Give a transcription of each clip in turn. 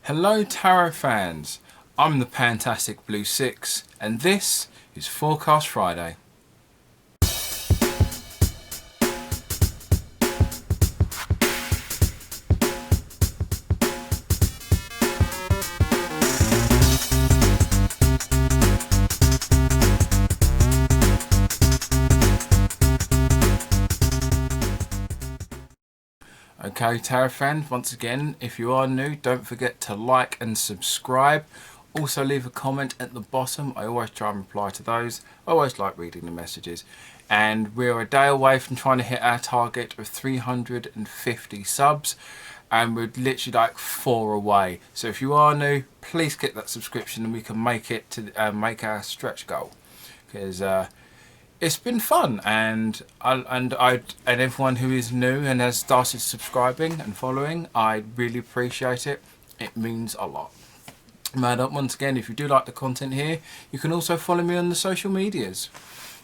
Hello tarot fans, I'm the fantastic Blue Sicx and this is Forecast Friday. Okay tarot fans, once again, if you are new, don't forget to like and subscribe. Also leave a comment at the bottom. I always try and reply to those. I always like reading the messages. And we're a day away from trying to hit our target of 350 subs. And we're literally like 4 away. So if you are new, please click that subscription and we can make it to make our stretch goal. Because it's been fun, and everyone who is new and has started subscribing and following, I really appreciate it. It means a lot. Once again, if you do like the content here, you can also follow me on the social medias.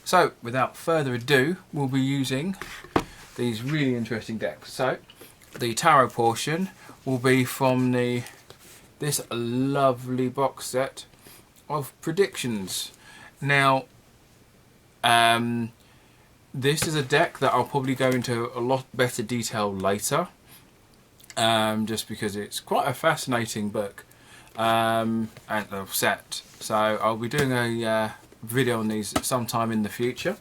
So without further ado, we'll be using these really interesting decks. So the tarot portion will be from this lovely box set of predictions. Now this is a deck that I'll probably go into a lot better detail later, just because it's quite a fascinating book and set. So I'll be doing a video on these sometime in the future,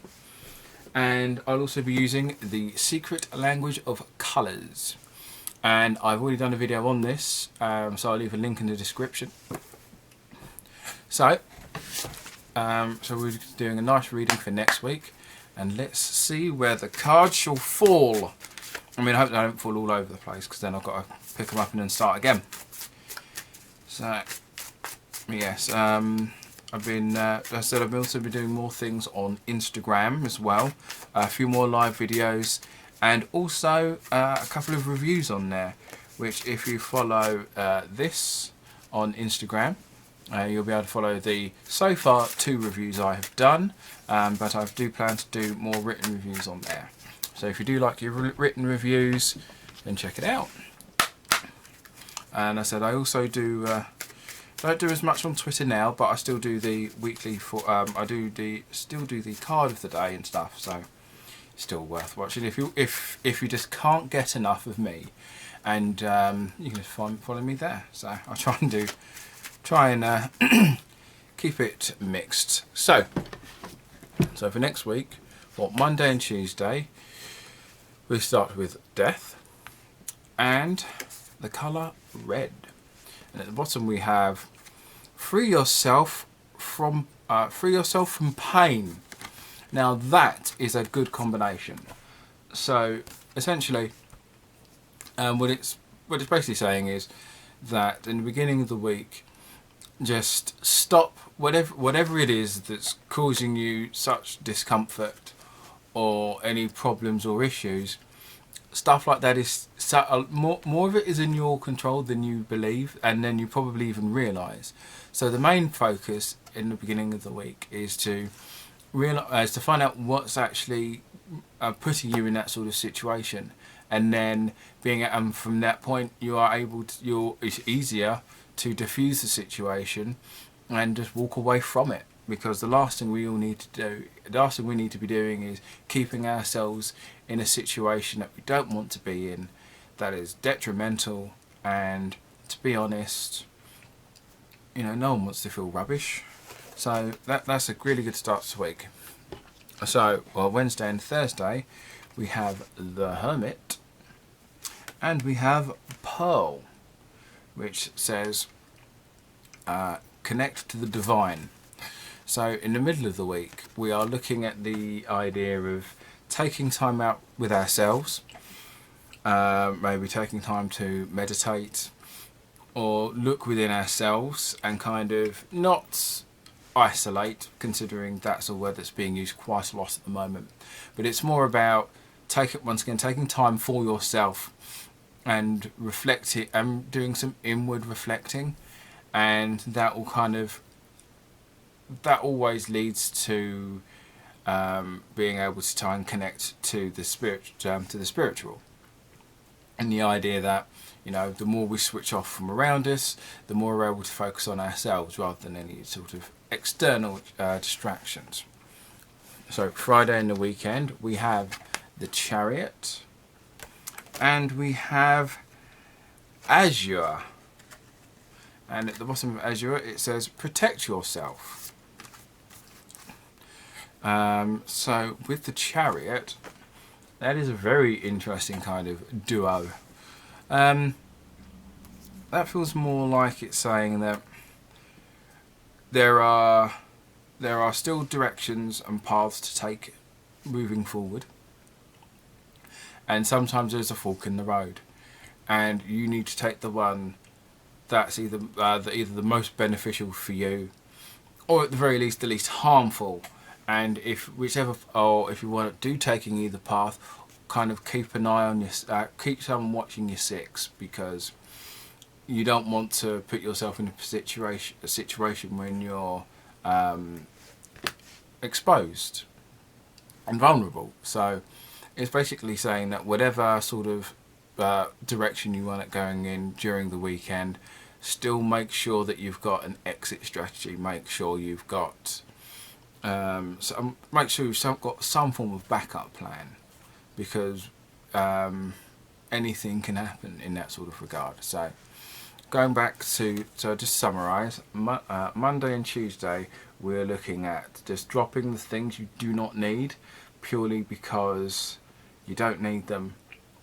and I'll also be using the secret language of colours, and I've already done a video on this, so I'll leave a link in the description. So we're doing a nice reading for next week, and let's see where the cards shall fall. I mean, I hope they don't fall all over the place, because then I've got to pick them up and then start again. So, yes, I've been, as I said, I've also been doing more things on Instagram as well. A few more live videos, and also a couple of reviews on there, which if you follow this on Instagram, you'll be able to follow the so far 2 reviews I have done, but I do plan to do more written reviews on there. So if you do like your written reviews, then check it out. And I said I also do don't do as much on Twitter now, but I still do the weekly still do the card of the day and stuff. So it's still worth watching if you just can't get enough of me, and you can just follow me there. So I'll try and keep it mixed. So for next week, for Monday and Tuesday, we start with Death and the colour red, and at the bottom we have free yourself from pain. Now that is a good combination. So essentially, what it's basically saying is that in the beginning of the week, just stop whatever it is that's causing you such discomfort or any problems or issues. Stuff like that is more of it is in your control than you believe, and then you probably even realise. So the main focus in the beginning of the week is to find out what's actually putting you in that sort of situation, and then from that point you are able to it's easier to diffuse the situation and just walk away from it, because the last thing we need to be doing is keeping ourselves in a situation that we don't want to be in, that is detrimental. And to be honest, you know, no one wants to feel rubbish. So that's a really good start to the week. So Wednesday and Thursday we have the Hermit, and we have Pearl, which says connect to the divine. So in the middle of the week we are looking at the idea of taking time out with ourselves, maybe taking time to meditate or look within ourselves and kind of not isolate, considering that's a word that's being used quite a lot at the moment, but it's more about taking time for yourself and reflecting and doing some inward reflecting, and that always leads to being able to try and connect to the spiritual. And the idea that, you know, the more we switch off from around us, the more we're able to focus on ourselves rather than any sort of external distractions. So Friday and the weekend, we have the Chariot, and we have Azure. And at the bottom of Azure, it says protect yourself. So with the Chariot, that is a very interesting kind of duo. That feels more like it's saying that there are still directions and paths to take moving forward, and sometimes there's a fork in the road, and you need to take the one that's either the most beneficial for you, or at the very least the least harmful. And if you want to do taking either path, kind of keep an eye on keep someone watching your Sicx, because you don't want to put yourself in a situation when you're exposed and vulnerable. So it's basically saying that whatever sort of direction you want it going in during the weekend, still make sure that you've got an exit strategy. Make sure you've got make sure you've got some form of backup plan, because anything can happen in that sort of regard. So going back to, just to summarise, Monday and Tuesday we're looking at just dropping the things you do not need purely because you don't need them,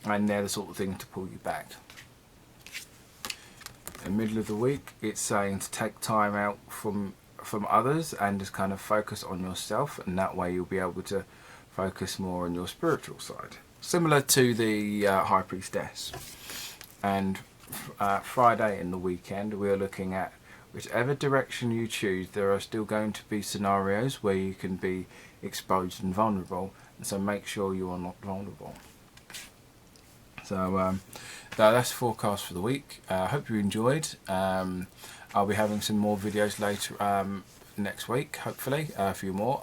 and they're the sort of thing to pull you back. In the middle of the week, it's saying to take time out from others and just kind of focus on yourself, and that way you'll be able to focus more on your spiritual side, similar to the High Priestess. And Friday and the weekend, we're looking at whichever direction you choose, there are still going to be scenarios where you can be exposed and vulnerable, and so make sure you are not vulnerable. So that's the forecast for the week. I hope you enjoyed. I'll be having some more videos later next week, hopefully, a few more.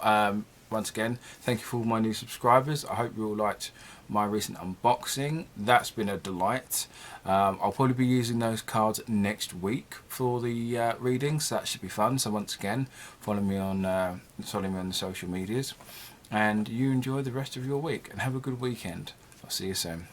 Once again, thank you for all my new subscribers. I hope you all liked my recent unboxing. That's been a delight. I'll probably be using those cards next week for the readings. So that should be fun. So once again, follow me on the social medias, and you enjoy the rest of your week and have a good weekend. I'll see you soon.